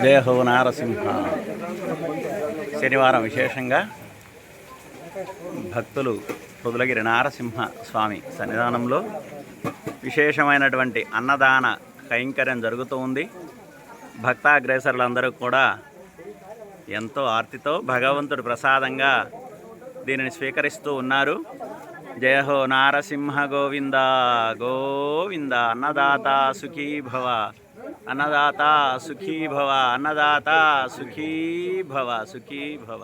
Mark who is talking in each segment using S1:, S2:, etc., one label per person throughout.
S1: జయ హో నారసింహ. శనివారం విశేషంగా భక్తులు పొదులగిరి నారసింహ స్వామి సన్నిధానంలో విశేషమైనటువంటి అన్నదాన కైంకర్యం జరుగుతూ ఉంది. భక్తాగ్రేసరులందరూ కూడా ఎంతో ఆర్తితో భగవంతుడి ప్రసాదంగా దీనిని స్వీకరిస్తూ ఉన్నారు. జయ హో నారసింహ గోవింద గోవింద. అన్నదాత సుఖీ భవ, అన్నదాత సుఖీ భవ, అన్నదాత సుఖీ భవ, సుఖీ భవ.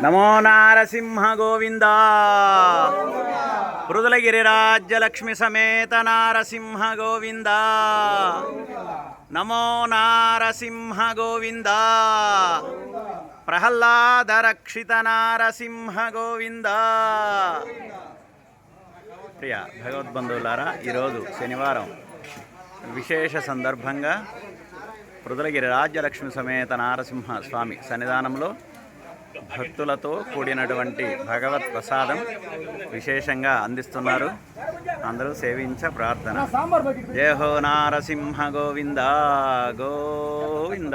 S1: నమో నారసింహ గోవింద. పృథులగిరి రాజ్యలక్ష్మి సమేత నారసింహ గోవింద. నమో నారసింహ గోవింద. ప్రహ్లాద రక్షిత నారసింహ గోవింద. ప్రియ భగవద్బంధువులారా, ఈరోజు శనివారం విశేష సందర్భంగా పృథులగిరి రాజ్యలక్ష్మి సమేత నారసింహ స్వామి సన్నిధానంలో భక్తులతో కూడినటువంటి భగవత్ ప్రసాదం విశేషంగా అందిస్తున్నారు. అందరూ సేవించ ప్రార్థన. జయ హో నారసింహ గోవింద గోవింద.